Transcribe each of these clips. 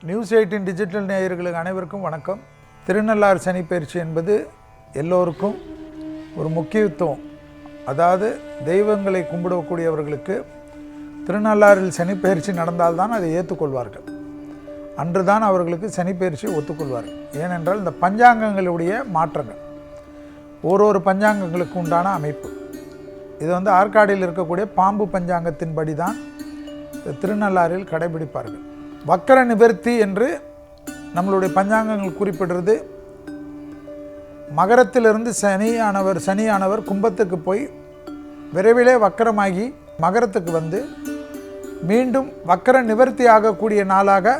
நியூஸ்18 digital நேயர்களுக்கு அனைவருக்கும் வணக்கம். திருநள்ளாறு சனிப்பெயர்ச்சி என்பது எல்லோருக்கும் ஒரு முக்கியத்துவம். அதாவது தெய்வங்களை கும்பிடக்கூடியவர்களுக்கு திருநள்ளாறில் சனிப்பெயர்ச்சி நடந்தால்தான் அதை ஏற்றுக்கொள்வார்கள். அன்று தான் அவர்களுக்கு சனிப்பெயர்ச்சி ஒத்துக்கொள்வார்கள். ஏனென்றால் இந்த பஞ்சாங்கங்களுடைய மாற்றங்கள் ஒரு பஞ்சாங்கங்களுக்கு உண்டான அமைப்பு. இது ஆற்காடியில் இருக்கக்கூடிய பாம்பு பஞ்சாங்கத்தின்படி தான் திருநள்ளாறில் கடைபிடிப்பார்கள். வக்கர நிவர்த்தி என்று நம்மளுடைய பஞ்சாங்கங்கள் குறிப்பிடுறது, மகரத்திலிருந்து சனியானவர் கும்பத்துக்கு போய் விரைவிலே வக்கரமாகி மகரத்துக்கு வந்து மீண்டும் வக்கர நிவர்த்தி ஆகக்கூடிய நாளாக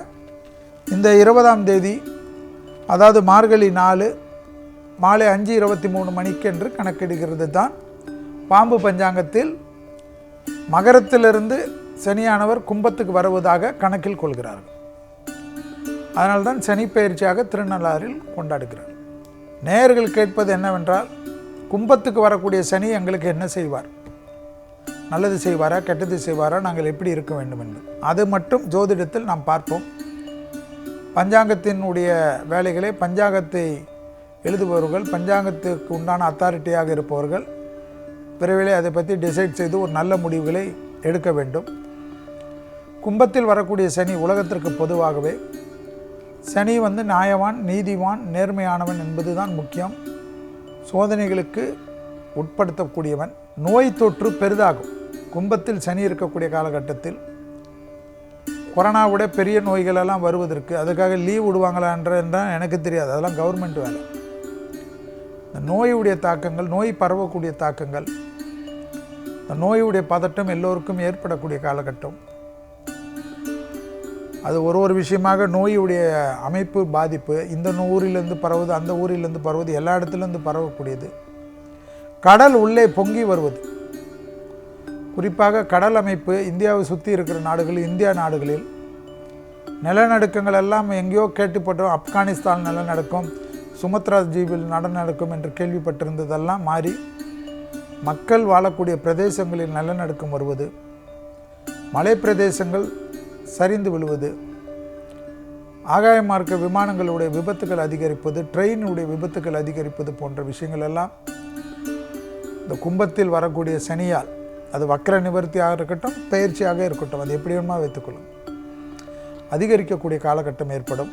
இந்த 20ஆம் தேதி, அதாவது மார்கழி 4 மாலை 5:23 மணிக்கு என்று கணக்கிடுகிறது தான் பாம்பு பஞ்சாங்கத்தில் மகரத்திலிருந்து சனியானவர் கும்பத்துக்கு வருவதாக கணக்கில் கொள்கிறார்கள். அதனால்தான் சனி பெயர்ச்சியாக திருநள்ளாறில் கொண்டாடுகிறார்கள். நேயர்கள் கேட்பது என்னவென்றால், கும்பத்துக்கு வரக்கூடிய சனி எங்களுக்கு என்ன செய்வார்? நல்லது செய்வாரா, கெட்டது செய்வாரா, நாங்கள் எப்படி இருக்க வேண்டும் என்று அது மட்டும் ஜோதிடத்தில் நாம் பார்ப்போம். பஞ்சாங்கத்தினுடைய வேலைகளை பஞ்சாங்கத்தை எழுதுபவர்கள், பஞ்சாங்கத்துக்கு உண்டான அத்தாரிட்டியாக இருப்பவர்கள் விரைவிலே அதை பற்றி டிசைட் செய்து ஒரு நல்ல முடிவுகளை எடுக்க வேண்டும். கும்பத்தில் வரக்கூடிய சனி உலகத்திற்கு பொதுவாகவே சனி நியாயவான், நீதிவான், நேர்மையானவன் என்பது தான் முக்கியம். சோதனைகளுக்கு உட்படுத்தக்கூடியவன். நோய் தொற்று பெரிதாகும். கும்பத்தில் சனி இருக்கக்கூடிய காலகட்டத்தில் கொரோனாவோட பெரிய நோய்களெல்லாம் வருவதற்கு அதுக்காக லீவ் விடுவாங்களான்றால் எனக்கு தெரியாது. அதெல்லாம் கவர்மெண்ட் வேலை. இந்த நோயுடைய தாக்கங்கள், நோய் பரவக்கூடிய தாக்கங்கள், இந்த நோயுடைய பதட்டம் எல்லோருக்கும் ஏற்படக்கூடிய காலகட்டம். அது ஒரு விஷயமாக நோயுடைய அமைப்பு பாதிப்பு, இந்த ஊரிலிருந்து பரவுது, அந்த ஊரிலிருந்து பரவுது, எல்லா இடத்துலேருந்து பரவக்கூடியது. கடல் உள்ளே பொங்கி வருவது, குறிப்பாக கடல் அமைப்பு இந்தியாவை சுற்றி இருக்கிற நாடுகளில், இந்தியா நாடுகளில் நிலநடுக்கங்கள் எல்லாம் எங்கேயோ கேட்டுப்பட்டோம். ஆப்கானிஸ்தான் நிலநடுக்கம், சுமத்ரா தீவில் நடக்கும் என்று கேள்விப்பட்டிருந்ததெல்லாம் மாறி மக்கள் வாழக்கூடிய பிரதேசங்களில் நிலநடுக்கம் வருவது, மலை பிரதேசங்கள் சரிந்து விழுவது, ஆகாய மார்க்க விமானங்களுடைய விபத்துகள் அதிகரிப்பது, ட்ரெயினுடைய விபத்துகள் அதிகரிப்பது போன்ற விஷயங்கள் எல்லாம் இந்த கும்பத்தில் வரக்கூடிய சனியால், அது வக்கர நிவர்த்தியாக இருக்கட்டும், பயிற்சியாக இருக்கட்டும், அது எப்படி வேணுமா வைத்துக்கொள்ளும், அதிகரிக்கக்கூடிய காலகட்டம் ஏற்படும்.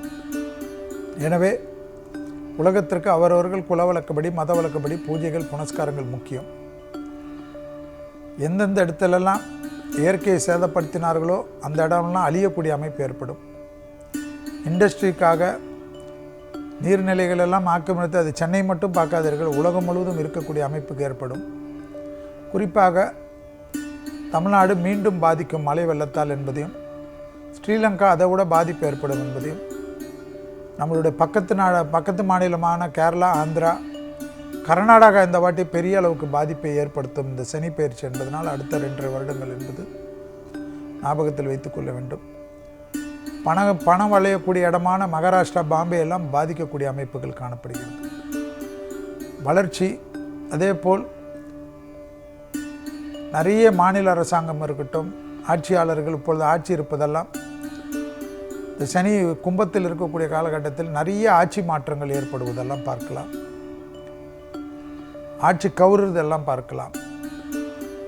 எனவே உலகத்திற்கு அவரவர்கள் குல வழக்கப்படி, மத வழக்கப்படி பூஜைகள், புனஸ்காரங்கள் முக்கியம். எந்தெந்த இடத்துலலாம் இயற்கையை சேதப்படுத்தினார்களோ அந்த இடம்லாம் அழியக்கூடிய அமைப்பு ஏற்படும். இண்டஸ்ட்ரிக்காக நீர்நிலைகளெல்லாம் ஆக்கிரமித்து, அது சென்னை மட்டும் பார்க்காதீர்கள், உலகம் முழுவதும் இருக்கக்கூடிய அமைப்புக்கு ஏற்படும். குறிப்பாக தமிழ்நாடு மீண்டும் பாதிக்கும் மழை வெள்ளத்தால் என்பதையும், ஸ்ரீலங்கா அதை விட பாதிப்பு ஏற்படும் என்பதையும், நம்மளுடைய பக்கத்து மாநிலமான கேரளா, ஆந்திரா, கர்நாடகா இந்த வாட்டி பெரிய அளவுக்கு பாதிப்பை ஏற்படுத்தும் இந்த சனி பெயர்ச்சி என்பதனால் அடுத்த 2.5 வருடங்கள் என்பது ஞாபகத்தில் வைத்துக்கொள்ள வேண்டும். பணம் வளையக்கூடிய இடமான மகாராஷ்டிரா, பாம்பே எல்லாம் பாதிக்கக்கூடிய அமைப்புகள் காணப்படுகிறது. வளர்ச்சி, அதே போல் நிறைய மாநில அரசாங்கம் இருக்கட்டும், ஆட்சியாளர்கள் இப்பொழுது ஆட்சி இருப்பதெல்லாம் இந்த சனி கும்பத்தில் இருக்கக்கூடிய காலகட்டத்தில் நிறைய ஆட்சி மாற்றங்கள் ஏற்படுவதெல்லாம் பார்க்கலாம். ஆட்சி கவுறுதெல்லாம் பார்க்கலாம்.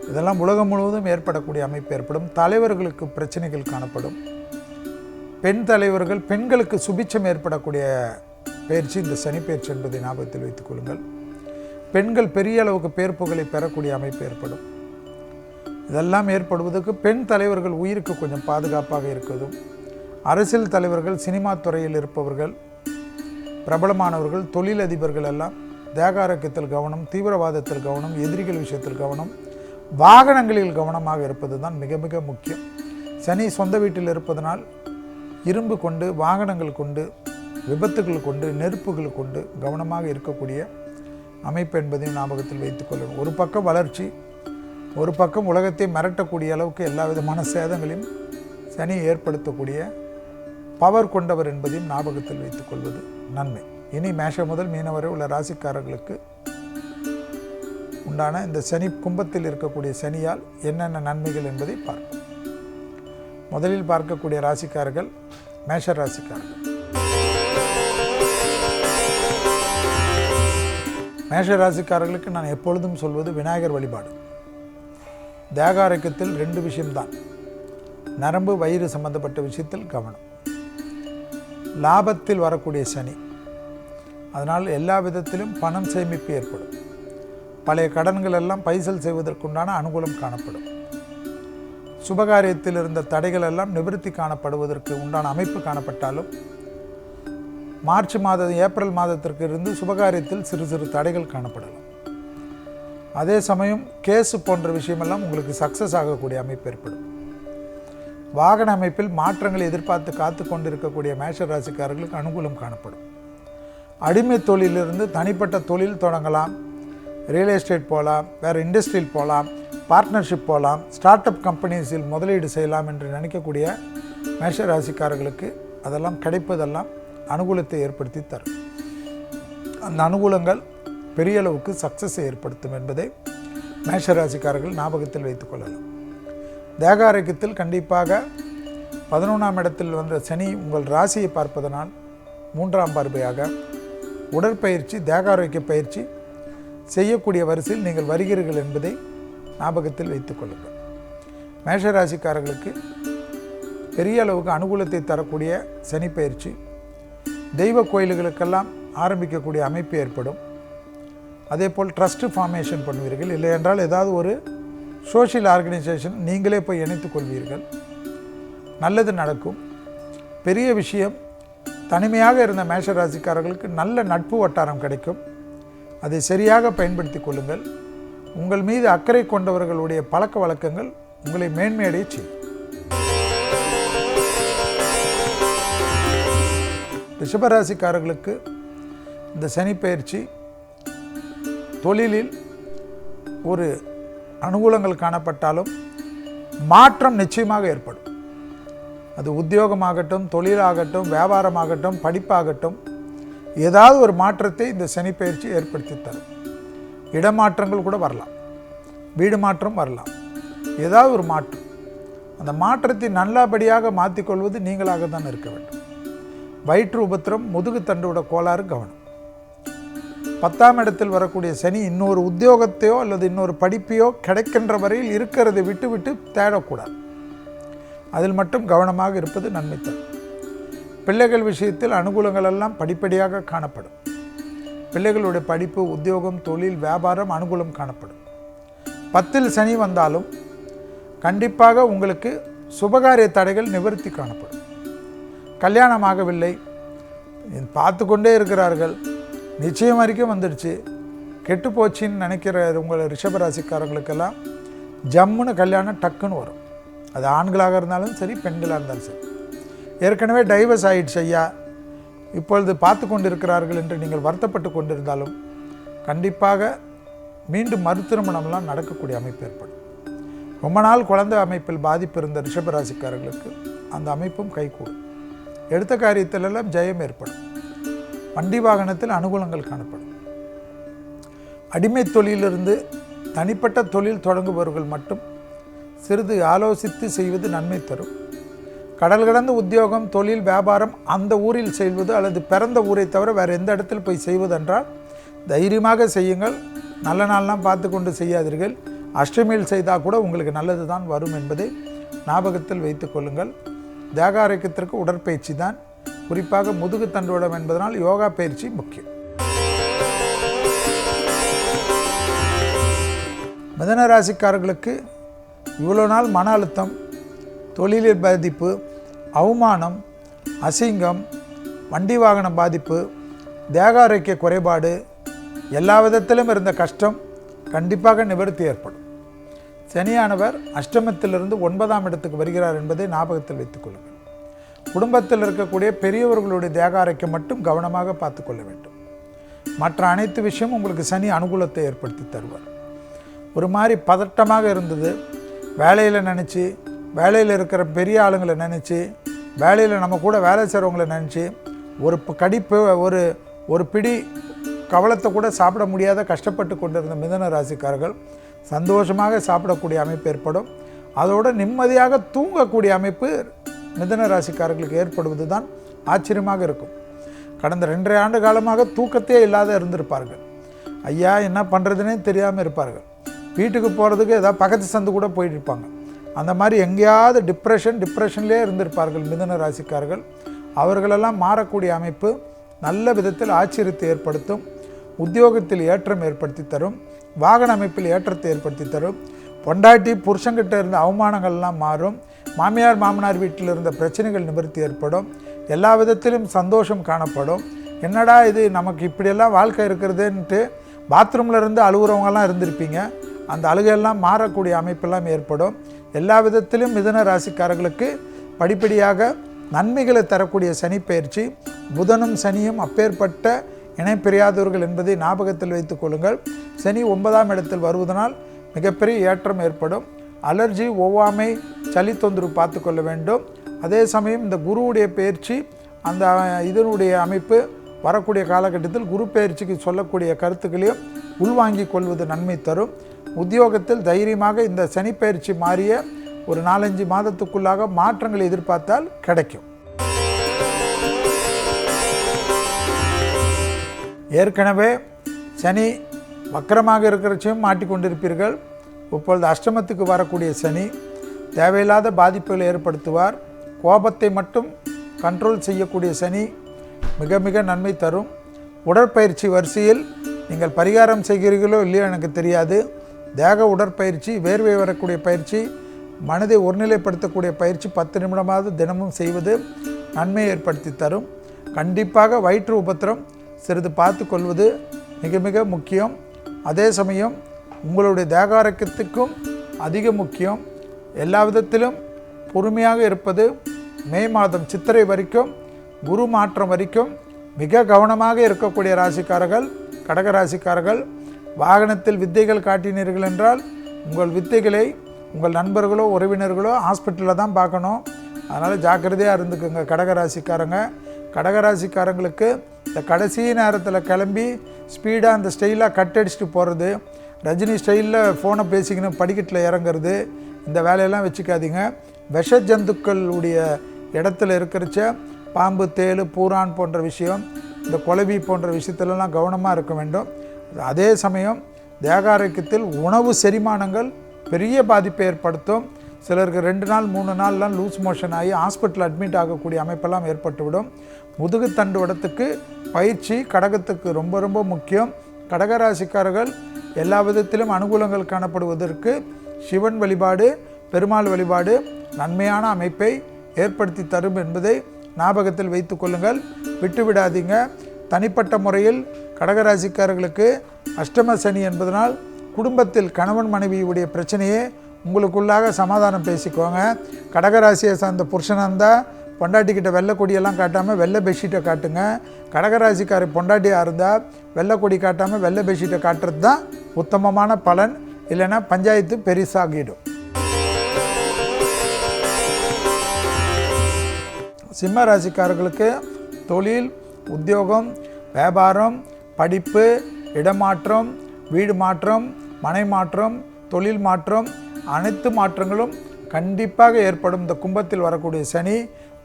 இதெல்லாம் உலகம் முழுவதும் ஏற்படக்கூடிய அமைப்பு ஏற்படும். தலைவர்களுக்கு பிரச்சனைகள் காணப்படும். பெண் தலைவர்கள், பெண்களுக்கு சுபிட்சம் ஏற்படக்கூடிய பயிற்சி இந்த சனி பயிற்சி என்பதை ஞாபகத்தில் வைத்துக் கொள்ளுங்கள். பெண்கள் பெரிய அளவுக்கு பேர் புகழை பெறக்கூடிய அமைப்பு ஏற்படும். இதெல்லாம் ஏற்படுவதற்கு பெண் தலைவர்கள் உயிருக்கு கொஞ்சம் பாதுகாப்பாக இருக்கிறதும், அரசியல் தலைவர்கள், சினிமா துறையில் இருப்பவர்கள், பிரபலமானவர்கள், தொழிலதிபர்கள் எல்லாம் தேக ஆரோக்கியத்தில் கவனம், தீவிரவாதத்தில் கவனம், எதிரிகள் விஷயத்தில் கவனம், வாகனங்களில் கவனமாக இருப்பது தான் மிக மிக முக்கியம். சனி சொந்த வீட்டில் இருப்பதனால் இரும்பு கொண்டு, வாகனங்கள் கொண்டு, விபத்துகள் கொண்டு, நெருப்புகள் கொண்டு கவனமாக இருக்கக்கூடிய அமைப்பு என்பதையும் ஞாபகத்தில் வைத்துக்கொள்ளணும். ஒரு பக்கம் வளர்ச்சி, ஒரு பக்கம் உலகத்தை மிரட்டக்கூடிய அளவுக்கு எல்லா விதமான சேதங்களையும் சனி ஏற்படுத்தக்கூடிய பவர் கொண்டவர் என்பதையும் ஞாபகத்தில் வைத்துக்கொள்வது நன்மை. இனி மேஷம் முதல் மீனம் வரை உள்ள ராசிக்காரர்களுக்கு உண்டான இந்த சனி கும்பத்தில் இருக்கக்கூடிய சனியால் என்னென்ன நன்மைகள் என்பதை பார்ப்போம். முதலில் பார்க்கக்கூடிய ராசிக்காரர்கள் மேஷ ராசிக்காரர்கள். மேஷ ராசிக்காரர்களுக்கு நான் எப்பொழுதும் சொல்வது விநாயகர் வழிபாடு. தேக ஆரோக்கியத்தில் 2 விஷயம்தான். நரம்பு வயிறு சம்பந்தப்பட்ட விஷயத்தில் கவனம். லாபத்தில் வரக்கூடிய சனி, அதனால் எல்லா விதத்திலும் பணம் சேமிப்பு ஏற்படும். பழைய கடன்கள் எல்லாம் பைசல் செய்வதற்குண்டான அனுகூலம் காணப்படும். சுபகாரியத்தில் இருந்த தடைகள் எல்லாம் நிவர்த்தி காணப்படுவதற்கு உண்டான அமைப்பு காணப்பட்டாலும் மார்ச் மாதம் ஏப்ரல் மாதத்திற்கு இருந்து சுபகாரியத்தில் சிறு சிறு தடைகள் காணப்படலாம். அதே சமயம் கேஸு போன்ற விஷயமெல்லாம் உங்களுக்கு சக்ஸஸ் ஆகக்கூடிய அமைப்பு ஏற்படும். வாகன அமைப்பில் மாற்றங்களை எதிர்பார்த்து காத்து கொண்டிருக்கக்கூடிய மேஷ ராசிக்காரர்களுக்கு அனுகூலம் காணப்படும். அடிமை தொழிலிருந்து தனிப்பட்ட தொழில் தொடங்கலாம். ரியல் எஸ்டேட் போகலாம், வேறு இண்டஸ்ட்ரியில் போகலாம், பார்ட்னர்ஷிப் போகலாம், ஸ்டார்ட் அப் கம்பெனிஸில் முதலீடு செய்யலாம் என்று நினைக்கக்கூடிய மேஷ ராசிக்காரர்களுக்கு அதெல்லாம் கிடைப்பதெல்லாம் அனுகூலத்தை ஏற்படுத்தி தரும். அந்த அனுகூலங்கள் பெரிய அளவுக்கு சக்ஸஸை ஏற்படுத்தும் என்பதை மேஷ ராசிக்காரர்கள் ஞாபகத்தில் வைத்துக் கொள்ளலாம். தேக ஆரோக்கியத்தில் கண்டிப்பாக 11ஆம் இடத்தில் வந்த சனி உங்கள் ராசியை பார்ப்பதனால் 3ஆம் பார்வையாக உடற்பயிற்சி, தேக ஆரோக்கிய பயிற்சி செய்யக்கூடிய வரிசையில் நீங்கள் வருகிறீர்கள் என்பதை ஞாபகத்தில் வைத்துக் கொள்ளுங்கள். மேஷ ராசிக்காரர்களுக்கு பெரிய அளவுக்கு அனுகூலத்தை தரக்கூடிய சனி பயிற்சி, தெய்வ கோயில்களுக்கெல்லாம் ஆரம்பிக்கக்கூடிய அமைப்பு ஏற்படும். அதே போல் ட்ரஸ்ட் ஃபார்மேஷன் பண்ணுவீர்கள். இல்லை என்றால் ஏதாவது ஒரு சோஷியல் ஆர்கனைசேஷன் நீங்களே போய் இணைத்துக் கொள்வீர்கள். நல்லது நடக்கும். பெரிய விஷயம், தனிமையாக இருந்த மேஷ ராசிக்காரர்களுக்கு நல்ல நட்பு வட்டாரம் கிடைக்கும். அதை சரியாக பயன்படுத்தி கொள்ளுங்கள். உங்கள் மீது அக்கறை கொண்டவர்களுடைய பழக்க வழக்கங்கள் உங்களை மேன்மையடைய செய்யும். ரிஷபராசிக்காரர்களுக்கு இந்த சனி பயிற்சி தொழிலில் ஒரு அனுகூலங்கள் காணப்பட்டாலும் மாற்றம் நிச்சயமாக ஏற்படும். அது உத்தியோகமாகட்டும், தொழிலாகட்டும், வியாபாரமாகட்டும், படிப்பாகட்டும், ஏதாவது ஒரு மாற்றத்தை இந்த சனி பயிற்சி ஏற்படுத்தி தரும். இடமாற்றங்கள் கூட வரலாம், வீடு மாற்றம் வரலாம், ஏதாவது ஒரு மாற்றம். அந்த மாற்றத்தை நல்லபடியாக மாற்றிக்கொள்வது நீங்களாக தான் இருக்க வேண்டும். வயிற்று உபத்திரம், முதுகு தண்டோட கோளாறு கவனம். 10ஆம் இடத்தில் வரக்கூடிய சனி இன்னொரு உத்தியோகத்தையோ அல்லது இன்னொரு படிப்பையோ கிடைக்கின்ற வரையில் இருக்கிறதை விட்டு விட்டு தேடக்கூடாது. அதில் மட்டும் கவனமாக இருப்பது நன்மை தரும். பிள்ளைகள் விஷயத்தில் அனுகூலங்கள் எல்லாம் படிப்படியாக காணப்படும். பிள்ளைகளுடைய படிப்பு, உத்தியோகம், தொழில், வியாபாரம் அனுகூலம் காணப்படும். 10இல் சனி வந்தாலும் கண்டிப்பாக உங்களுக்கு சுபகாரிய தடைகள் நிவர்த்தி காணப்படும். கல்யாணமாகவில்லை, பார்த்து கொண்டே இருக்கிறார்கள், நிச்சயம் வரைக்கும் வந்துடுச்சு, கெட்டு போச்சின்னு நினைக்கிற உங்கள் ரிஷபராசிக்காரங்களுக்கெல்லாம் ஜம்முன்னு கல்யாணம் டக்குன்னு வரும். அது ஆண்களாக இருந்தாலும் சரி, பெண்களாக இருந்தாலும் சரி. ஏற்கனவே டைவர்ஸ் ஆகிடுச்சு ஐயா, இப்பொழுது பார்த்து கொண்டிருக்கிறார்கள் என்று நீங்கள் வருத்தப்பட்டு கொண்டிருந்தாலும் கண்டிப்பாக மீண்டும் மறுதிருமணம்லாம் நடக்கக்கூடிய அமைப்பு ஏற்படும். ரொம்ப நாள் குழந்தை அமைப்பில் பாதிப்பு இருந்த ரிஷபராசிக்காரர்களுக்கு அந்த அமைப்பும் கைகூடும். எடுத்த காரியத்திலெல்லாம் ஜெயம் ஏற்படும். வண்டி வாகனத்தில் அனுகூலங்கள் காணப்படும். அடிமை தொழிலிருந்து தனிப்பட்ட தொழில் தொடங்குபவர்கள் மட்டும் சிறிது ஆலோசித்து செய்வது நன்மை தரும். கடல் கடந்த உத்தியோகம், தொழில், வியாபாரம் அந்த ஊரில் செய்வது அல்லது பிறந்த ஊரை தவிர வேறு எந்த இடத்தில் போய் செய்வதென்றால் தைரியமாக செய்யுங்கள். நல்ல நாள்லாம் பார்த்து கொண்டு செய்யாதீர்கள். அஷ்டமியில் செய்தால் கூட உங்களுக்கு நல்லது தான் வரும் என்பதை ஞாபகத்தில் வைத்துக் கொள்ளுங்கள். தேக ஆரோக்கியத்திற்கு உடற்பயிற்சி தான், குறிப்பாக முதுகு தண்டுவடம் என்பதனால் யோகா பயிற்சி முக்கியம். மிதுன ராசிக்காரர்களுக்கு இவ்வளோ நாள் மன அழுத்தம், தொழிலில் பாதிப்பு, அவமானம், அசிங்கம், வண்டி வாகன பாதிப்பு, தேக ஆரோக்கிய குறைபாடு, எல்லா விதத்திலும் இருந்த கஷ்டம் கண்டிப்பாக நிவர்த்தி ஏற்படும். சனியானவர் அஷ்டமத்திலிருந்து 9ஆம் இடத்துக்கு வருகிறார் என்பதை ஞாபகத்தில் வைத்துக் கொள்ளுங்கள். குடும்பத்தில் இருக்கக்கூடிய பெரியவர்களுடைய தேக ஆரோக்கியம் மட்டும் கவனமாக பார்த்து கொள்ள வேண்டும். மற்ற அனைத்து விஷயமும் உங்களுக்கு சனி அனுகூலத்தை ஏற்படுத்தி தருவார். ஒரு மாதிரி பதட்டமாக இருந்தது, வேலையில் நினச்சி, வேலையில் இருக்கிற பெரிய ஆளுங்களை நினச்சி, வேலையில் நம்ம கூட வேலை செய்கிறவங்களை நினச்சி, ஒரு கடிப்பு, ஒரு பிடி கவலத்தை கூட சாப்பிட முடியாத கஷ்டப்பட்டு கொண்டிருந்த மிதுன ராசிக்காரர்கள் சந்தோஷமாக சாப்பிடக்கூடிய அமைப்பு ஏற்படும். அதோடு நிம்மதியாக தூங்கக்கூடிய அமைப்பு மிதுன ராசிக்காரர்களுக்கு ஏற்படுவது தான் ஆச்சரியமாக இருக்கும். கடந்த 2.5 ஆண்டு காலமாக தூக்கத்தையே இல்லாத இருந்திருப்பார்கள். ஐயா என்ன பண்ணுறதுனே தெரியாமல் இருப்பார்கள். வீட்டுக்கு போகிறதுக்கு ஏதாவது பக்கத்து சந்து கூட போயிட்டு இருப்பாங்க. அந்த மாதிரி எங்கேயாவது டிப்ரெஷன்லேயே இருந்திருப்பார்கள் மிதுன ராசிக்காரர்கள். அவர்களெல்லாம் மாறக்கூடிய அமைப்பு நல்ல விதத்தில் ஆச்சரியத்தை ஏற்படுத்தும். உத்தியோகத்தில் ஏற்றம் ஏற்படுத்தி தரும். வாகன அமைப்பில் ஏற்றத்தை ஏற்படுத்தி தரும். பொண்டாட்டி புருஷங்கிட்ட இருந்த அவமானங்கள்லாம் மாறும். மாமியார் மாமனார் வீட்டில் இருந்த பிரச்சனைகள் நிவர்த்தி ஏற்படும். எல்லா விதத்திலும் சந்தோஷம் காணப்படும். என்னடா இது நமக்கு இப்படியெல்லாம் வாழ்க்கை இருக்கிறதுன்ட்டு பாத்ரூமில் இருந்து அழுகுறவங்கெல்லாம் இருந்திருப்பீங்க. அந்த அழுகையெல்லாம் மாறக்கூடிய அமைப்பெல்லாம் ஏற்படும். எல்லா விதத்திலும் மிதுன ராசிக்காரர்களுக்கு படிப்படியாக நன்மைகளை தரக்கூடிய சனி பயிற்சி. புதனும் சனியும் அப்பேற்பட்ட இணைப்பிரியாதவர்கள் என்பதை ஞாபகத்தில் வைத்துக் கொள்ளுங்கள். சனி 9ஆம் இடத்தில் வருவதனால் மிகப்பெரிய ஏற்றம் ஏற்படும். அலர்ஜி, ஒவ்வாமை, சளி தொந்தரவு பார்த்து கொள்ள வேண்டும். அதே சமயம் இந்த குருவுடைய பயிற்சி, அந்த இதனுடைய அமைப்பு வரக்கூடிய காலகட்டத்தில் குரு பயிற்சிக்கு சொல்லக்கூடிய கருத்துக்களையும் உள்வாங்கிக் கொள்வது நன்மை தரும். உத்தியோகத்தில் தைரியமாக இந்த சனி பயிற்சி மாறிய ஒரு 4-5 மாதத்துக்குள்ளாக மாற்றங்களை எதிர்பார்த்தால் கிடைக்கும். ஏற்கனவே சனி வக்கரமாக இருக்கிறச்சையும் மாட்டிக்கொண்டிருப்பீர்கள். இப்பொழுது அஷ்டமத்துக்கு வரக்கூடிய சனி தேவையில்லாத பாதிப்புகளை ஏற்படுத்துவார். கோபத்தை மட்டும் கண்ட்ரோல் செய்யக்கூடிய சனி மிக மிக நன்மை தரும். உடற்பயிற்சி வரிசையில் நீங்கள் பரிகாரம் செய்கிறீர்களோ இல்லையோ எனக்கு தெரியாது. தேக உடற்பயிற்சி, வேர்வை வரக்கூடிய பயிற்சி, மனதை ஒருநிலைப்படுத்தக்கூடிய பயிற்சி 10 நிமிடமாவது தினமும் செய்வது நன்மை ஏற்படுத்தி தரும். கண்டிப்பாக வயிற்று உபத்திரம் சிறிது பார்த்து கொள்வது மிக மிக முக்கியம். அதே சமயம் உங்களுடைய தேக ஆரோக்கியத்துக்கும் அதிக முக்கியம். எல்லா விதத்திலும் பொறுமையாக இருப்பது. மே மாதம் சித்திரை வரைக்கும், குரு மாற்றம் வரைக்கும் மிக கவனமாக இருக்கக்கூடிய ராசிக்காரர்கள் கடக ராசிக்காரர்கள். வாகனத்தில் வித்தைகள் காட்டினீர்கள் என்றால் உங்கள் வித்தைகளை உங்கள் நண்பர்களோ உறவினர்களோ ஹாஸ்பிட்டலில் தான் பார்க்கணும். அதனால் ஜாக்கிரதையாக இருந்துக்குங்க கடகராசிக்காரங்க. கடகராசிக்காரங்களுக்கு இந்த கடைசி நேரத்தில் கிளம்பி ஸ்பீடாக அந்த ஸ்டைலாக கட் அடிச்சுட்டு போகிறது, ரஜினி ஸ்டைலில் ஃபோனை பேசிக்கணும் படிக்கட்டில் இறங்குறது, இந்த வேலையெல்லாம் வச்சுக்காதீங்க. விஷ ஜந்துக்களுடைய இடத்துல இருக்கிறச்ச பாம்பு, தேள், பூரான் போன்ற விஷயம், இந்த குளவி போன்ற விஷயத்திலலாம் கவனமாக இருக்க வேண்டும். அதே சமயம் தேக ஆரோக்கியத்தில் உணவு செரிமானங்கள் பெரிய பாதிப்பை ஏற்படுத்தும். சிலருக்கு 2 நாள் 3 நாள்லாம் லூஸ் மோஷன் ஆகி ஹாஸ்பிட்டல் அட்மிட் ஆகக்கூடிய அமைப்பெல்லாம் ஏற்பட்டுவிடும். முதுகு தண்டுவடத்துக்கு பயிற்சி கடகத்துக்கு ரொம்ப ரொம்ப முக்கியம். கடகராசிக்காரர்கள் எல்லா விதத்திலும் அனுகூலங்கள் காணப்படுவதற்கு சிவன் வழிபாடு, பெருமாள் வழிபாடு நன்மையான அமைப்பை ஏற்படுத்தி தரும் என்பதை ஞாபகத்தில் வைத்து கொள்ளுங்கள். விட்டுவிடாதீங்க. தனிப்பட்ட முறையில் கடகராசிக்காரர்களுக்கு அஷ்டம சனி என்பதனால் குடும்பத்தில் கணவன் மனைவியுடைய பிரச்சனையே உங்களுக்குள்ளாக சமாதானம் பேசிக்கோங்க. கடகராசியை சார்ந்த புருஷனாக இருந்தால் பொண்டாட்டிக்கிட்ட வெள்ளை கொடியெல்லாம் காட்டாமல் வெள்ளை பெட்ஷீட்டை காட்டுங்க. கடகராசிக்கார பொண்டாட்டியாக இருந்தால் வெள்ளை கொடி காட்டாமல் வெள்ளை பெட்ஷீட்டை காட்டுறது தான் உத்தமமான பலன். இல்லைன்னா பஞ்சாயத்து பெரிசாகிடும். சிம்ம ராசிக்காரர்களுக்கு தொழில், உத்தியோகம், வியாபாரம், படிப்பு, இடமாற்றம், வீடு மாற்றம், மனை மாற்றம், தொழில் மாற்றம், அனைத்து மாற்றங்களும் கண்டிப்பாக ஏற்படும். இந்த கும்பத்தில் வரக்கூடிய சனி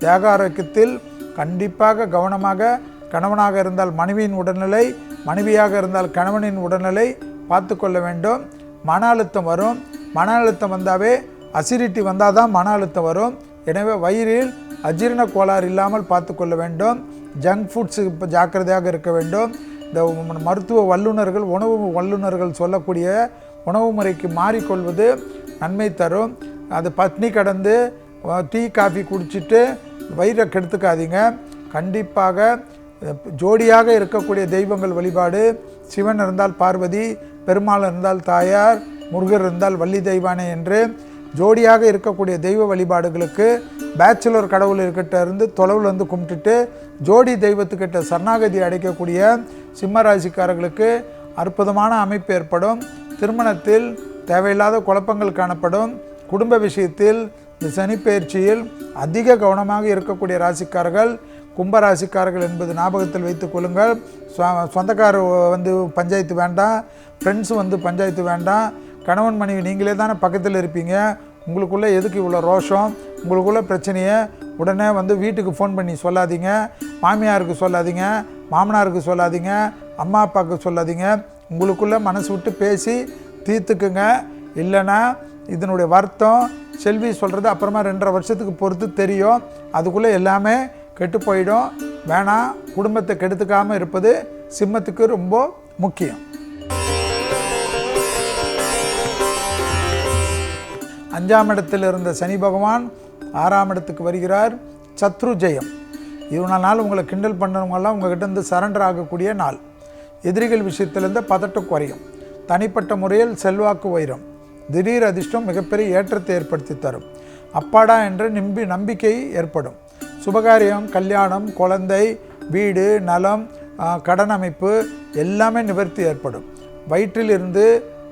தேக ஆரோக்கியத்தில் கண்டிப்பாக கவனமாக, கணவனாக இருந்தால் மனைவியின் உடல்நிலை, மனைவியாக இருந்தால் கணவனின் உடல்நிலை பார்த்து கொள்ள வேண்டும். மன அழுத்தம் வரும். மன அழுத்தம் வந்தாவே அசிடிட்டி வந்தால் தான் மன அழுத்தம் வரும். எனவே வயிறில் அஜீரண கோளாறு இல்லாமல் பார்த்து கொள்ள வேண்டும். ஜங்க் ஃபுட்ஸு இப்போ ஜாக்கிரதையாக இருக்க வேண்டும். இந்த மருத்துவ வல்லுநர்கள், உணவு வல்லுநர்கள் சொல்லக்கூடிய உணவு முறைக்கு மாறிக்கொள்வது நன்மை தரும். அது பட்னி கடந்து டீ காஃபி குடிச்சிட்டு வயிறை கெடுத்துக்காதீங்க. கண்டிப்பாக ஜோடியாக இருக்கக்கூடிய தெய்வங்கள் வழிபாடு. சிவன் இருந்தால் பார்வதி, பெருமாள் இருந்தால் தாயார், முருகர் இருந்தால் வள்ளி தெய்வானே என்று ஜோடியாக இருக்கக்கூடிய தெய்வ வழிபாடுகளுக்கு பேச்சுலர் கடவுள் இருக்கிட்ட இருந்து தொலைவில் வந்து கும்பிட்டுட்டு ஜோடி தெய்வத்துக்கிட்ட சரணாகதி அடைக்கக்கூடிய சிம்மராசிக்காரர்களுக்கு அற்புதமான அமைப்பு ஏற்படும். திருமணத்தில் தேவையில்லாத குழப்பங்கள் காணப்படும். குடும்ப விஷயத்தில் இந்த சனிப்பெயர்ச்சியில் அதிக கவனமாக இருக்கக்கூடிய ராசிக்காரர்கள் கும்பராசிக்காரர்கள் என்பது ஞாபகத்தில் வைத்துக் கொள்ளுங்கள். சொந்தக்காரர் வந்து பஞ்சாயத்து வேண்டாம், ஃப்ரெண்ட்ஸு வந்து பஞ்சாயத்து வேண்டாம். கணவன் மனைவி நீங்களே தானே பக்கத்தில் இருப்பீங்க. உங்களுக்குள்ளே எதுக்கு இவ்வளோ ரோஷம், உங்களுக்குள்ள பிரச்சனையை உடனே வீட்டுக்கு ஃபோன் பண்ணி சொல்லாதீங்க, மாமியாருக்கு சொல்லாதீங்க, மாமனாருக்கு சொல்லாதீங்க, அம்மா அப்பாவுக்கு சொல்லாதீங்க. உங்களுக்குள்ளே மனசு விட்டு பேசி தீர்த்துக்குங்க. இல்லைன்னா இதனுடைய வருத்தம் செல்வி சொல்கிறது அப்புறமா 2.5 வருஷத்துக்கு பொறுத்து தெரியும். அதுக்குள்ளே எல்லாமே கெட்டு போயிடும். வேணாம், குடும்பத்தை கெடுத்துக்காமல் இருப்பது சிம்மத்துக்கு ரொம்ப முக்கியம். 5ஆம் இடத்தில் இருந்த சனி பகவான் 6ஆம் இடத்துக்கு வருகிறார். சத்ரு ஜெயம். இவ்வளோ நாள் உங்களை கிண்டல் பண்ணவங்கெல்லாம் உங்கள்கிட்ட இருந்து சரண்டர் ஆகக்கூடிய நாள். எதிரிகள் விஷயத்திலேருந்து பதட்டம் குறையும். தனிப்பட்ட முறையில் செல்வாக்கு உயரும். திடீர் அதிர்ஷ்டம் மிகப்பெரிய ஏற்றத்தை ஏற்படுத்தி தரும். அப்பாடா என்ற நம்பிக்கை ஏற்படும். சுபகாரியம், கல்யாணம், குழந்தை, வீடு, நலம், கடன் அமைப்பு எல்லாமே நிவர்த்தி ஏற்படும். வயிற்றில் இருந்து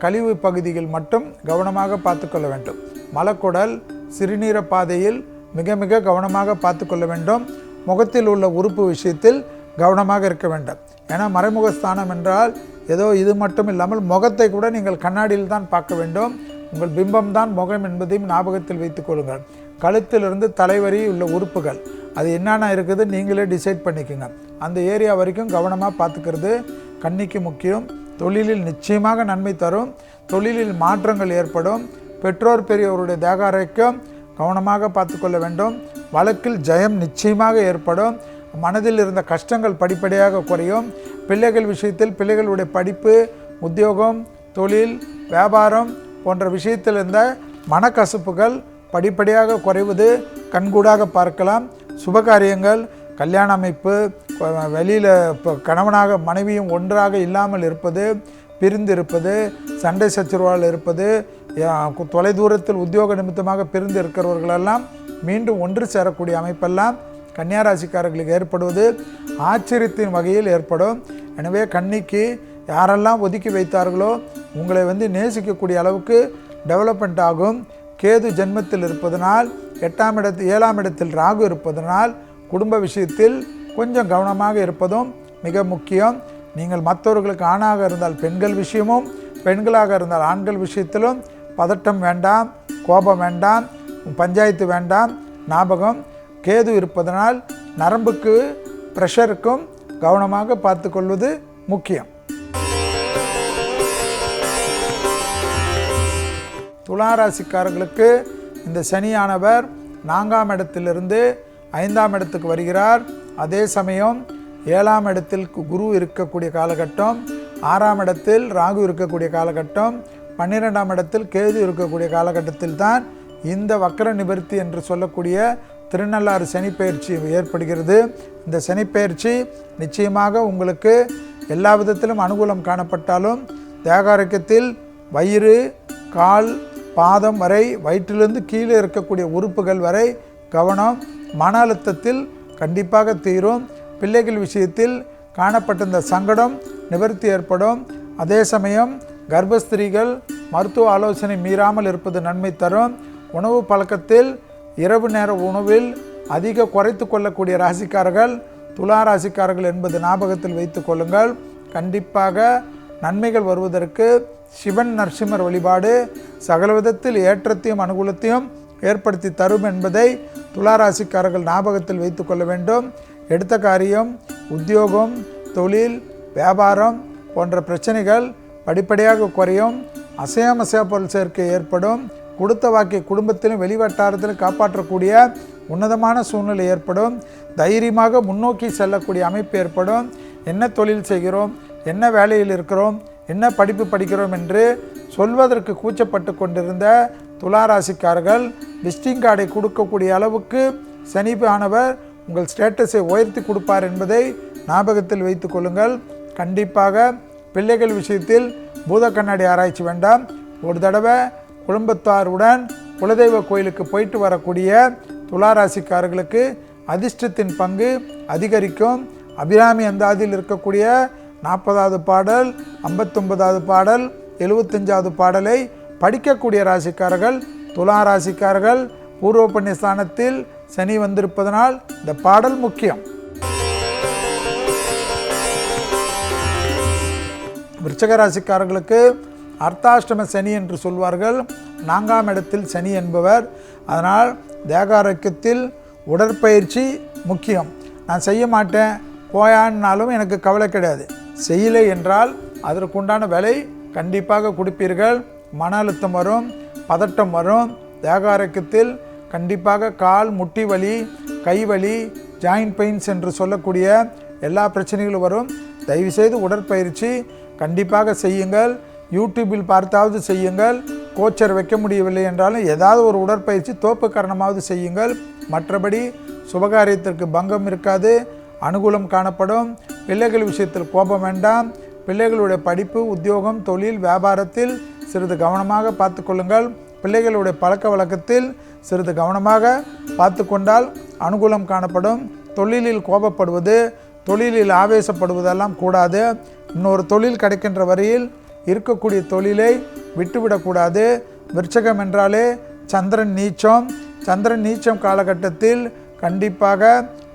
கழிவு பகுதிகள் மட்டும் கவனமாக பார்த்து கொள்ள வேண்டும். மலக்குடல், சிறுநீர பாதையில் மிக மிக கவனமாக பார்த்து கொள்ள வேண்டும். முகத்தில் உள்ள உறுப்பு விஷயத்தில் கவனமாக இருக்க வேண்டும். ஏன்னா மறைமுகஸ்தானம் என்றால் ஏதோ இது மட்டும் இல்லாமல் முகத்தை கூட நீங்கள் கண்ணாடியில் தான் பார்க்க வேண்டும். உங்கள் பிம்பம் தான் முகம் என்பதையும் ஞாபகத்தில் வைத்துக் கொள்ளுங்கள். கழுத்திலிருந்து தலைவரி உள்ள உறுப்புகள் அது என்னென்ன இருக்குது நீங்களே டிசைட் பண்ணிக்கோங்க. அந்த ஏரியா வரைக்கும் கவனமாக பார்த்துக்கிறது கன்னிக்கு முக்கியம். தொழிலில் நிச்சயமாக நன்மை தரும். தொழிலில் மாற்றங்கள் ஏற்படும். பெற்றோர் பெரியவருடைய தேக ஆரோக்கியம் கவனமாக பார்த்து கொள்ள வேண்டும். வழக்கில் ஜெயம் நிச்சயமாக ஏற்படும். மனதில் இருந்த கஷ்டங்கள் படிப்படியாக குறையும். பிள்ளைகள் விஷயத்தில் பிள்ளைகளுடைய படிப்பு, உத்தியோகம், தொழில், வியாபாரம் போன்ற விஷயத்தில் இருந்த மனக்கசப்புகள் படிப்படியாக குறைவது கண்கூடாக பார்க்கலாம். சுபகாரியங்கள், கல்யாண அமைப்பு, வெளியில் இப்போ கணவனாக மனைவியும் ஒன்றாக இல்லாமல் இருப்பது, பிரிந்து இருப்பது, சண்டை சச்சரவால் இருப்பது, தொலைதூரத்தில் உத்தியோக நிமித்தமாக பிரிந்து இருக்கிறவர்களெல்லாம் மீண்டும் ஒன்று சேரக்கூடிய அமைப்பெல்லாம் கன்னியாராசிக்காரர்களுக்கு ஏற்படுவது ஆச்சரியத்தின் வகையில் ஏற்படும். எனவே கன்னிக்கு யாரெல்லாம் ஒதுக்கி வைத்தார்களோ உங்களை நேசிக்கக்கூடிய அளவுக்கு டெவலப்மெண்ட் ஆகும். கேது ஜென்மத்தில் இருப்பதனால் 7ஆம் இடத்தில் ராகு இருப்பதனால் குடும்ப விஷயத்தில் கொஞ்சம் கவனமாக இருப்பதும் மிக முக்கியம். நீங்கள் மற்றவர்களுக்கு ஆணாக இருந்தால் பெண்கள் விஷயமும், பெண்களாக இருந்தால் ஆண்கள் விஷயத்திலும் பதட்டம் வேண்டாம், கோபம் வேண்டாம், பஞ்சாயத்து வேண்டாம். ஞாபகம், கேது இருப்பதனால் நரம்புக்கு ப்ரெஷருக்கும் கவனமாக பார்த்து கொள்வது முக்கியம். துளாராசிக்காரர்களுக்கு இந்த சனியானவர் 4ஆம் இடத்திலிருந்து 5ஆம் இடத்துக்கு வருகிறார். அதே சமயம் 7ஆம் இடத்தில் குரு இருக்கக்கூடிய காலகட்டம், 6ஆம் இடத்தில் ராகு இருக்கக்கூடிய காலகட்டம், 12ஆம் இடத்தில் கேது இருக்கக்கூடிய காலகட்டத்தில் தான் இந்த வக்கர நிவர்த்தி என்று சொல்லக்கூடிய திருநள்ளாறு சனிப்பெயர்ச்சி ஏற்படுகிறது. இந்த சனிப்பெயர்ச்சி நிச்சயமாக உங்களுக்கு எல்லா விதத்திலும் அனுகூலம் காணப்பட்டாலும் தேகாரோக்கியத்தில் வயிறு, கால், பாதம் வரை, வயிற்றிலிருந்து கீழே இருக்கக்கூடிய உறுப்புகள் வரை கவனம். மன அழுத்தத்தில் கண்டிப்பாக தீரும். பிள்ளைகள் விஷயத்தில் காணப்பட்ட இந்த சங்கடம் நிவர்த்தி ஏற்படும். அதே சமயம் கர்ப்பஸ்திரீகள் மருத்துவ ஆலோசனை மீறாமல் இருப்பது நன்மை தரும். உணவு பழக்கத்தில் இரவு நேர உணவில் அதிக குறைத்து கொள்ளக்கூடிய ராசிக்காரர்கள் துளாராசிக்காரர்கள் என்பது ஞாபகத்தில் வைத்து கொள்ளுங்கள். கண்டிப்பாக நன்மைகள் வருவதற்கு சிவன் நரசிம்மர் வழிபாடு சகல விதத்தில் ஏற்றத்தையும் அனுகூலத்தையும் ஏற்படுத்தி தரும் என்பதை துளாராசிக்காரர்கள் ஞாபகத்தில் வைத்து கொள்ள வேண்டும். எடுத்த காரியம், உத்தியோகம், தொழில், வியாபாரம் போன்ற பிரச்சனைகள் படிப்படியாக குறையும். அசையாமசையா பொருள் சேர்க்கை ஏற்படும். கொடுத்த வாக்கை குடும்பத்திலும் வெளிவட்டாரத்திலும் காப்பாற்றக்கூடிய உன்னதமான சூழ்நிலை ஏற்படும். தைரியமாக முன்னோக்கி செல்லக்கூடிய அமைப்பு ஏற்படும். என்ன தொழில் செய்கிறோம், என்ன வேலையில் இருக்கிறோம், என்ன படிப்பு படிக்கிறோம் என்று சொல்வதற்கு கூச்சப்பட்டு கொண்டிருந்த துளாராசிக்காரர்கள் விசிட்டிங் கார்டை கொடுக்கக்கூடிய அளவுக்கு சனியானவர் உங்கள் ஸ்டேட்டஸை உயர்த்தி கொடுப்பார் என்பதை ஞாபகத்தில் வைத்து கொள்ளுங்கள். கண்டிப்பாக பிள்ளைகள் விஷயத்தில் பூத கண்ணாடி ஆராய்ச்சி வேண்டாம். ஒரு தடவை குடும்பத்தாருடன் குலதெய்வ கோயிலுக்கு போயிட்டு வரக்கூடிய துளாராசிக்காரர்களுக்கு அதிர்ஷ்டத்தின் பங்கு அதிகரிக்கும். அபிராமி அந்தாதியில் இருக்கக்கூடிய 40வது பாடல், 59வது பாடல், 75வது பாடலை படிக்கக்கூடிய ராசிக்காரர்கள் துளாராசிக்காரர்கள் பூர்வ புண்ணிய ஸ்தானத்தில் சனி வந்திருப்பதனால் இந்த பாடல் முக்கியம். விருச்சிக ராசிக்காரர்களுக்கு அர்த்தாஷ்டம சனி என்று சொல்வார்கள். 4ஆம் இடத்தில் சனி என்பவர். அதனால் தேக ஆரோக்கியத்தில் உடற்பயிற்சி முக்கியம். நான் செய்ய மாட்டேன் போயான்னாலும் எனக்கு கவலை கிடையாது. செய்யலை என்றால் அதற்குண்டான விலை கண்டிப்பாக கொடுப்பீர்கள். மன அழுத்தம் வரும், பதட்டம் வரும். தேக ஆரோக்கியத்தில் கண்டிப்பாக கால் முட்டி வலி, கை வலி, ஜாயிண்ட் பெயின்ஸ் என்று சொல்லக்கூடிய எல்லா பிரச்சனைகளும் வரும். தயவுசெய்து உடற்பயிற்சி கண்டிப்பாக செய்யுங்கள். யூடியூப்பில் பார்த்தாவது செய்யுங்கள். கோச்சர் வைக்க முடியவில்லை என்றாலும் ஏதாவது ஒரு உடற்பயிற்சி தோப்பு காரணமாவது செய்யுங்கள். மற்றபடி சுபகாரியத்திற்கு பங்கம் இருக்காது, அனுகூலம் காணப்படும். பிள்ளைகள் விஷயத்தில் கோபம் வேண்டாம். பிள்ளைகளுடைய படிப்பு, உத்தியோகம், தொழில், வியாபாரத்தில் சிறிது கவனமாக பார்த்து கொள்ளுங்கள். பிள்ளைகளுடைய பழக்க வழக்கத்தில் சிறிது கவனமாக பார்த்து கொண்டால் அனுகூலம் காணப்படும். தொழிலில் கோபப்படுவது, தொழிலில் ஆவேசப்படுவதெல்லாம் கூடாது. இன்னொரு தொழில் கிடைக்கின்ற வரையில் இருக்கக்கூடிய தொழிலை விட்டுவிடக்கூடாது. விருச்சகம் என்றாலே சந்திரன் நீச்சம். சந்திரன் நீச்சம் காலகட்டத்தில் கண்டிப்பாக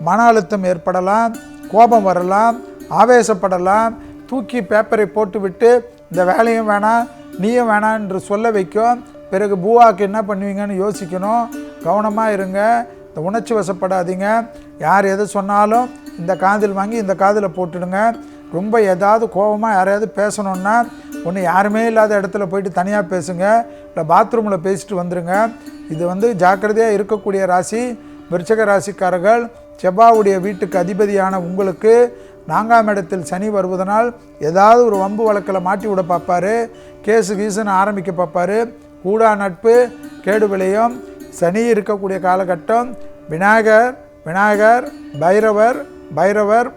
மன அழுத்தம் ஏற்படலாம், கோபம் வரலாம், ஆவேசப்படலாம். தூக்கி பேப்பரை போட்டுவிட்டு இந்த வேலையும் வேணாம் நீயும் வேணாம் என்று சொல்ல வைக்கும். பிறகு பூவாக்கு என்ன பண்ணுவீங்கன்னு யோசிக்கணும். கவனமாக இருங்க. இந்த உணர்ச்சி வசப்படாதீங்க. யார் எது சொன்னாலும் இந்த காதில் வாங்கி இந்த காதில் போட்டுடுங்க. ரொம்ப ஏதாவது கோபமாக யாரையாவது பேசணுன்னா ஒன்று யாருமே இல்லாத இடத்துல போயிட்டு தனியாக பேசுங்க, இல்லை பாத்ரூமில் பேசிட்டு வந்துடுங்க. இது ஜாக்கிரதையாக இருக்கக்கூடிய ராசி விருச்சக ராசிக்காரர்கள். செவ்வாவுடைய வீட்டுக்கு அதிபதியான உங்களுக்கு 4ஆம் இடத்தில் சனி வருவதனால் ஏதாவது ஒரு வம்பு வழக்கில் மாட்டி விட பார்ப்பார். கேஸு கீசுன்னு ஆரம்பிக்க பார்ப்பார். கூடா நட்பு கேடு விளையும். சனி இருக்கக்கூடிய காலகட்டம் விநாயகர், பைரவர்,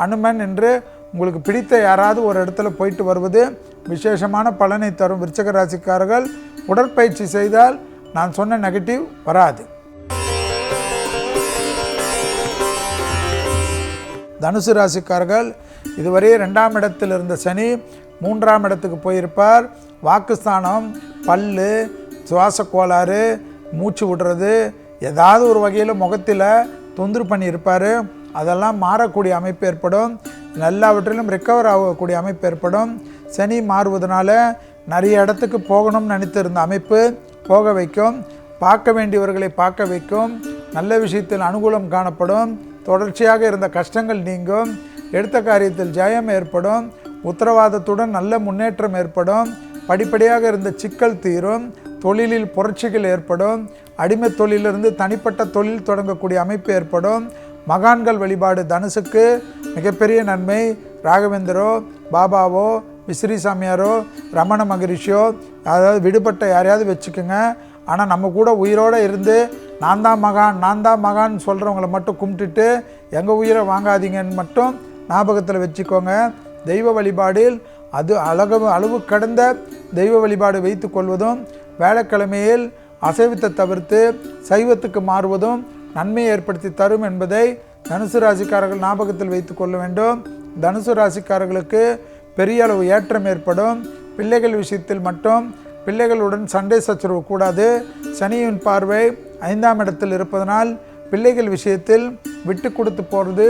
அனுமன் என்று உங்களுக்கு பிடித்த யாராவது ஒரு இடத்துல போயிட்டு வருவது விசேஷமான பலனை தரும். விருச்சக ராசிக்காரர்கள் உடற்பயிற்சி செய்தால் நான் சொன்ன நெகட்டிவ் வராது. தனுசு ராசிக்காரர்கள் இதுவரை 2ஆம் இடத்தில் இருந்த சனி 3ஆம் இடத்துக்கு போயிருப்பார். வாக்குஸ்தானம், பல்லு, சுவாச கோளாறு, மூச்சு விடுறது, ஏதாவது ஒரு வகையில் முகத்தில் தொந்தரவு பண்ணியிருப்பார். அதெல்லாம் மாறக்கூடிய அமைப்பு ஏற்படும். எல்லாவற்றிலும் ரெக்கவர் ஆகக்கூடிய அமைப்பு ஏற்படும். சனி மாறுவதனால நிறைய இடத்துக்கு போகணும்னு நினைத்திருந்த அமைப்பு போக வைக்கும். பார்க்க வேண்டியவர்களை பார்க்க வைக்கும். நல்ல விஷயத்தில் அனுகூலம் காணப்படும். தொடர்ச்சியாக இருந்த கஷ்டங்கள் நீங்கும். எடுத்த காரியத்தில் ஜெயம் ஏற்படும். உத்தரவாதத்துடன் நல்ல முன்னேற்றம் ஏற்படும். படிப்படியாக இருந்த சிக்கல் தீரும். தொழிலில் புரட்சிகள் ஏற்படும். அடிமை தொழிலிருந்து தனிப்பட்ட தொழில் தொடங்கக்கூடிய அமைப்பு ஏற்படும். மகான்கள் வழிபாடு தனுசுக்கு மிகப்பெரிய நன்மை. ராகவேந்தரோ, பாபாவோ, விசிறி சாமியாரோ, ரமண மகரிஷியோ, அதாவது விடுபட்ட யாரையாவது வச்சுக்கோங்க. ஆனால் நம்ம கூட உயிரோடு இருந்து நான் தான் மகான் சொல்கிறவங்கள மட்டும் கும்பிட்டுட்டு எங்கள் உயிரை வாங்காதீங்கன்னு மட்டும் ஞாபகத்தில் வச்சுக்கோங்க. தெய்வ வழிபாடில் அளவு கடந்த தெய்வ வழிபாடு வைத்து கொள்வதும், வேலைக்கிழமையில் அசைவத்தை தவிர்த்து சைவத்துக்கு மாறுவதும் நன்மையை ஏற்படுத்தி தரும் என்பதை தனுசு ராசிக்காரர்கள் ஞாபகத்தில் வைத்து கொள்ள வேண்டும். தனுசு ராசிக்காரர்களுக்கு பெரிய அளவு ஏற்றம் ஏற்படும். பிள்ளைகள் விஷயத்தில் மட்டும் பிள்ளைகளுடன் சண்டை சச்சரவு கூடாது. சனியின் பார்வை 5ஆம் இடத்தில் இருப்பதனால் பிள்ளைகள் விஷயத்தில் விட்டு கொடுத்து போகிறது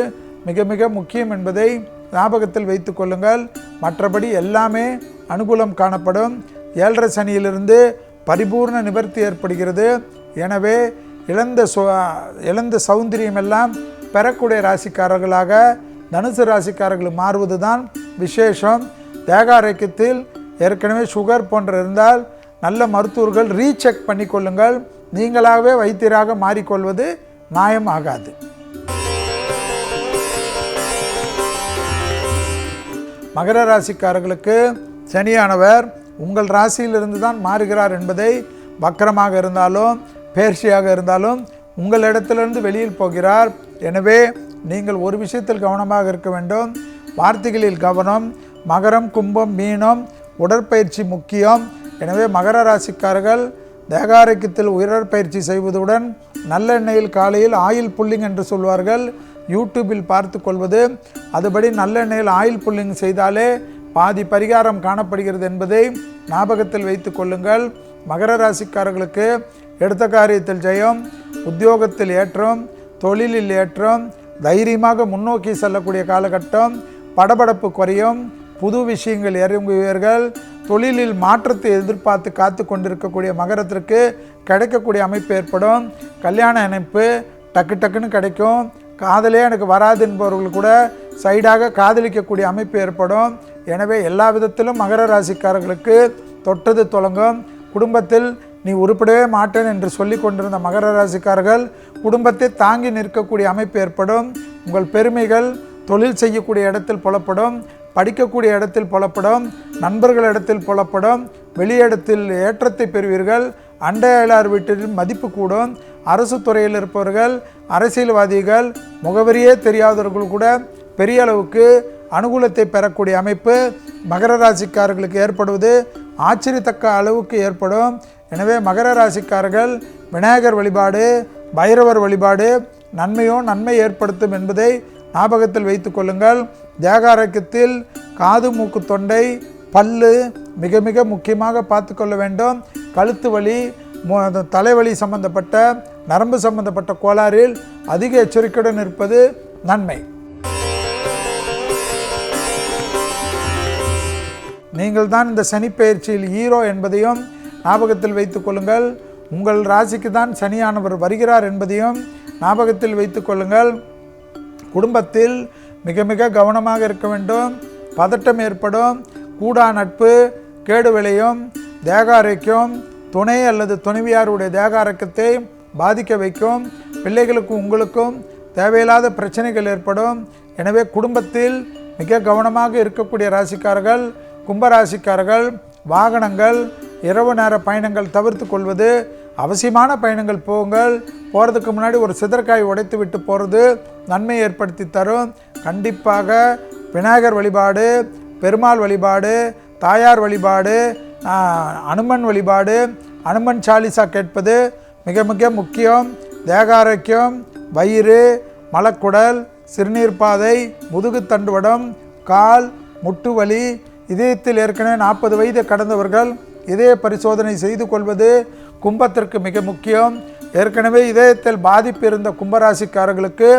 மிக மிக முக்கியம் என்பதை ஞாபகத்தில் வைத்து கொள்ளுங்கள். மற்றபடி எல்லாமே அனுகூலம் காணப்படும். 7.5 சனியிலிருந்து பரிபூர்ண நிவர்த்தி ஏற்படுகிறது. எனவே இழந்த சௌந்தரியம் எல்லாம் பெறக்கூடிய ராசிக்காரர்களாக தனுசு ராசிக்காரர்கள் மாறுவது தான் விசேஷம். தேக ஆரோக்கியத்தில் ஏற்கனவே சுகர் போன்ற இருந்தால் நல்ல மருத்துவர்கள் ரீசெக் பண்ணிக்கொள்ளுங்கள். நீங்களாகவே வைத்தியராக மாறிக்கொள்வது நியாயம் ஆகாது. மகர ராசிக்காரர்களுக்கு சனியானவர் உங்கள் ராசியிலிருந்து தான் மாறுகிறார் என்பதை வக்கரமாக இருந்தாலும் பேர்ச்சியாக இருந்தாலும் உங்களிடத்திலிருந்து வெளியில் போகிறார். எனவே நீங்கள் ஒரு விஷயத்தில் கவனமாக இருக்க வேண்டும். வார்த்தைகளில் கவனம். மகரம், கும்பம், மீனம் உடற்பயிற்சி முக்கியம். எனவே மகர ராசிக்காரர்கள் தேகாரோக்கியத்தில் உடற்பயிற்சி செய்வதுடன் நல்லெண்ணெயில் காலையில் ஆயில் புல்லிங் என்று சொல்வார்கள். யூடியூப்பில் பார்த்து கொள்வது, அதுபடி நல்லெண்ணெயில் ஆயில் புல்லிங் செய்தாலே பாதி பரிகாரம் காணப்படுகிறது என்பதை ஞாபகத்தில் வைத்து கொள்ளுங்கள். மகர ராசிக்காரர்களுக்கு எடுத்த காரியத்தில் ஜெயம், உத்தியோகத்தில் ஏற்றம், தொழிலில் ஏற்றம், தைரியமாக முன்னோக்கி செல்லக்கூடிய காலகட்டம், படபடப்பு குறையும், புது விஷயங்கள் இறங்குவீர்கள். தொழிலில் மாற்றத்தை எதிர்பார்த்து காத்து கொண்டிருக்கக்கூடிய மகரத்திற்கு கிடைக்கக்கூடிய அமைப்பு ஏற்படும். கல்யாண இணைப்பு டக்கு டக்குன்னு கிடைக்கும். காதலே எனக்கு வராது என்பவர்கள் கூட சைடாக காதலிக்கக்கூடிய அமைப்பு ஏற்படும். எனவே எல்லா விதத்திலும் மகர ராசிக்காரர்களுக்கு தொட்டது தொடங்கும். குடும்பத்தில் நீ உருப்படவே மாட்டேன் என்று சொல்லி கொண்டிருந்த மகர ராசிக்காரர்கள் குடும்பத்தை தாங்கி நிற்கக்கூடிய அமைப்பு ஏற்படும். உங்கள் பெருமைகள் தொழில் செய்யக்கூடிய இடத்தில் புலப்படும், படிக்கக்கூடிய இடத்தில் புலப்படும், நண்பர்கள் இடத்தில் புலப்படும், வெளியிடத்தில் ஏற்றத்தை பெறுவீர்கள். அண்டையாளர் வீட்டில் மதிப்பு கூடும். அரசு துறையில் இருப்பவர்கள், அரசியல்வாதிகள், முகவரியே தெரியாதவர்கள் கூட பெரிய அளவுக்கு அனுகூலத்தை பெறக்கூடிய அமைப்பு மகர ராசிக்காரர்களுக்கு ஏற்படுவது ஆச்சரியத்தக்க அளவுக்கு ஏற்படும். எனவே மகர ராசிக்காரர்கள் விநாயகர் வழிபாடு, பைரவர் வழிபாடு நன்மை ஏற்படுத்தும் என்பதை ஞாபகத்தில் வைத்து கொள்ளுங்கள். தேக ஆரோக்கியத்தில் காது, மூக்கு, தொண்டை, பல்லு மிக மிக முக்கியமாக பார்த்து கொள்ள வேண்டும். கழுத்து வலி, தலைவலி சம்பந்தப்பட்ட நரம்பு சம்பந்தப்பட்ட கோளாறில் அதிக எச்சரிக்கையுடன் இருப்பது நன்மை. நீங்கள் தான் இந்த சனி பயிற்சியில் ஹீரோ என்பதையும் ஞாபகத்தில் வைத்துக் கொள்ளுங்கள். உங்கள் ராசிக்கு தான் சனியானவர் வருகிறார் என்பதையும் ஞாபகத்தில் வைத்துக் கொள்ளுங்கள். குடும்பத்தில் மிக மிக கவனமாக இருக்க வேண்டும். பதட்டம் ஏற்படும். கூடா நட்பு கேடு விளையும். தேக ஆரோக்கியம் துணை அல்லது துணைவியாருடைய தேக ஆரோக்கியத்தை பாதிக்க வைக்கும். பிள்ளைகளுக்கும் உங்களுக்கும் தேவையில்லாத பிரச்சனைகள் ஏற்படும். எனவே குடும்பத்தில் மிக கவனமாக இருக்கக்கூடிய ராசிக்காரர்கள், கும்பராசிக்காரர்கள் வாகனங்கள், இரவு நேர பயணங்கள் தவிர்த்து கொள்வது. அவசியமான பயணங்கள் போங்கள். போகிறதுக்கு முன்னாடி ஒரு சிதற்காய் உடைத்து விட்டு போகிறது நன்மை ஏற்படுத்தி தரும். கண்டிப்பாக விநாயகர் வழிபாடு, பெருமாள் வழிபாடு, தாயார் வழிபாடு, அனுமன் வழிபாடு, அனுமன் சாலிசா கேட்பது மிக மிக முக்கியம். தேக ஆரோக்கியம், வயிறு, மலக்குடல், சிறுநீர் பாதை, முதுகு தண்டுவடம், கால், முட்டு வலி, இதயத்தில் ஏற்கனவே 40 வயது கடந்தவர்கள் இதய பரிசோதனை செய்து கொள்வது கும்பத்திற்கு மிக முக்கியம். ஏற்கனவே இதயத்தில் பாதிப்பு இருந்த கும்பராசிக்காரர்களுக்கு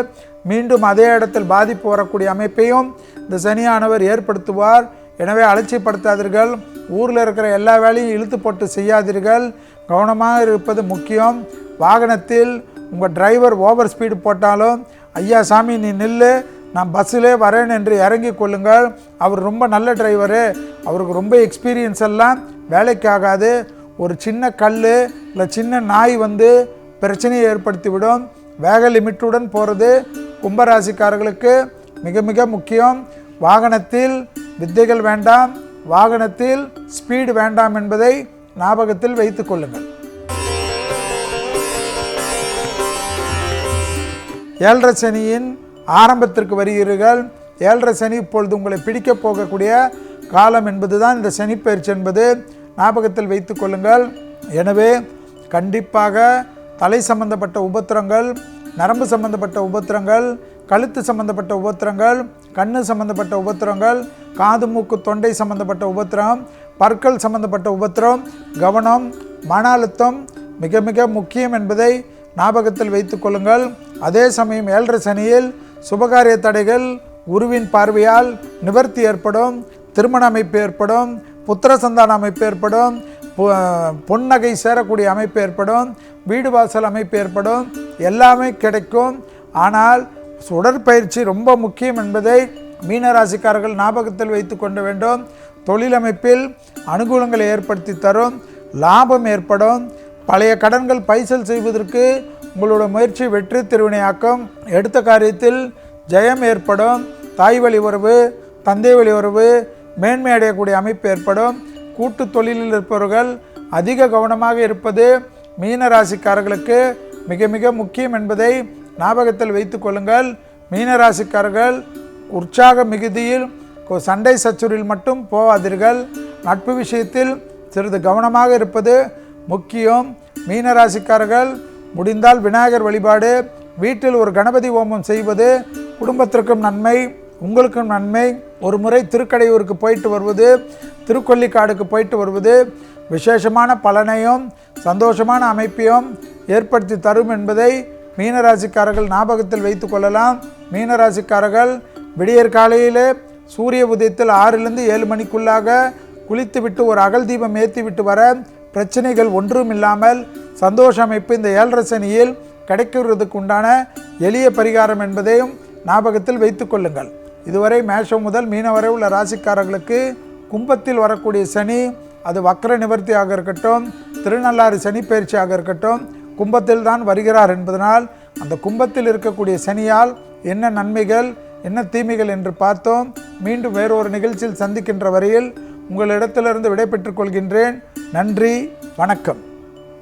மீண்டும் அதே இடத்தில் பாதிப்பு வரக்கூடிய அமைப்பையும் இந்த சனியானவர் ஏற்படுத்துவார். எனவே அலட்சியப்படுத்தாதீர்கள். ஊரில் இருக்கிற எல்லா வேலையும் இழுத்து போட்டு செய்யாதீர்கள். கவனமாக இருப்பது முக்கியம். வாகனத்தில் உங்கள் டிரைவர் ஓவர் ஸ்பீடு போட்டாலும் ஐயா சாமி நீ நில்லு, நான் பஸ்ஸிலே வரேன் என்று இறங்கி கொள்ளுங்கள். அவர் ரொம்ப நல்ல டிரைவரு, அவருக்கு ரொம்ப எக்ஸ்பீரியன்ஸ் எல்லாம் வேலைக்கு ஆகாது. ஒரு சின்ன கல் இல்லை சின்ன நாய் வந்து பிரச்சனையை ஏற்படுத்திவிடும். வேக லிமிட்டுடன் போகிறது கும்பராசிக்காரர்களுக்கு மிக மிக முக்கியம். வாகனத்தில் வித்தைகள் வேண்டாம், வாகனத்தில் ஸ்பீடு வேண்டாம் என்பதை ஞாபகத்தில் வைத்து கொள்ளுங்கள். 7.5 சனியின் ஆரம்பத்திற்கு வருகிறீர்கள். 7.5 சனி இப்பொழுது உங்களை பிடிக்க போகக்கூடிய காலம் என்பதுதான் இந்த சனி பயிற்சி என்பது ஞாபகத்தில் வைத்து கொள்ளுங்கள். எனவே கண்டிப்பாக தலை சம்பந்தப்பட்ட உபத்திரங்கள், நரம்பு சம்பந்தப்பட்ட உபத்திரங்கள், கழுத்து சம்பந்தப்பட்ட உபத்திரங்கள், கண்ணு சம்பந்தப்பட்ட உபத்திரங்கள், காது மூக்கு தொண்டை சம்பந்தப்பட்ட உபத்திரம், பற்கள் சம்பந்தப்பட்ட உபத்திரம், கவனம், மன அழுத்தம் மிக மிக முக்கியம் என்பதை ஞாபகத்தில் வைத்து கொள்ளுங்கள். அதே சமயம் 7.5 சனியில் சுபகாரிய தடைகள் குருவின் பார்வையால் நிவர்த்தி ஏற்படும். திருமண அமைப்பு ஏற்படும். புத்திர சந்தான அமைப்பு ஏற்படும். பொன்னகை சேரக்கூடிய அமைப்பு ஏற்படும். வீடு வாசல் அமைப்பு ஏற்படும். எல்லாமே கிடைக்கும். ஆனால் உடற்பயிற்சி ரொம்ப முக்கியம் என்பதை மீனராசிக்காரர்கள் ஞாபகத்தில் வைத்து கொள்ள வேண்டும். தொழில் அமைப்பில் அனுகூலங்களை ஏற்படுத்தி தரும். லாபம் ஏற்படும். பழைய கடன்கள் பைசல் செய்வதற்கு உங்களோட முயற்சி வெற்றி திருவினையாக்கும். எடுத்த காரியத்தில் ஜெயம் ஏற்படும். தாய் வழி உறவு, தந்தை வழி உறவு மேன்மை அடையக்கூடிய அமைப்பு ஏற்படும். கூட்டு தொழிலில் இருப்பவர்கள் அதிக கவனமாக இருப்பது மீனராசிக்காரர்களுக்கு மிக மிக முக்கியம் என்பதை ஞாபகத்தில் வைத்து கொள்ளுங்கள். மீனராசிக்காரர்கள் உற்சாக மிகுதியில் சண்டை சச்சுரில் மட்டும் போவாதீர்கள். நட்பு விஷயத்தில் சிறிது கவனமாக இருப்பது முக்கியம். மீனராசிக்காரர்கள் முடிந்தால் விநாயகர் வழிபாடு, வீட்டில் ஒரு கணபதி ஹோமம் செய்வது குடும்பத்திற்கும் நன்மை, உங்களுக்கும் நன்மை. ஒரு முறை திருக்கடையூருக்கு போயிட்டு வருவது, திருக்கொல்லிக்காடுக்கு போயிட்டு வருவது விசேஷமான பலனையும் சந்தோஷமான அமைப்பையும் ஏற்படுத்தி தரும் என்பதை மீனராசிக்காரர்கள் ஞாபகத்தில் வைத்து கொள்ளலாம். மீனராசிக்காரர்கள் விடியற் காலையிலே சூரிய உதயத்தில் 6லிருந்து 7 மணிக்குள்ளாக குளித்து விட்டு ஒரு அகல் தீபம் ஏற்றி விட்டு வர பிரச்சனைகள் ஒன்றும் இல்லாமல் சந்தோஷ அமைப்பு இந்த 7.5 சனியில் கிடைக்கிறதுக்கு உண்டான எளிய பரிகாரம் என்பதையும் ஞாபகத்தில் வைத்துக் கொள்ளுங்கள். இதுவரை மேஷம் முதல் மீனம் வரை உள்ள ராசிக்காரர்களுக்கு கும்பத்தில் வரக்கூடிய சனி, அது வக்ர நிவர்த்தியாக இருக்கட்டும், திருநள்ளாறு சனி பயிற்சியாக இருக்கட்டும், கும்பத்தில் தான் வருகிறார் என்பதனால் அந்த கும்பத்தில் இருக்கக்கூடிய சனியால் என்ன நன்மைகள் என்ன தீமைகள் என்று பார்த்தோம். மீண்டும் வேறொரு நிகழ்ச்சியில் சந்திக்கின்ற வரையில் உங்களிடத்திலிருந்து விடை பெற்றுக் கொள்கின்றேன். நன்றி, வணக்கம்.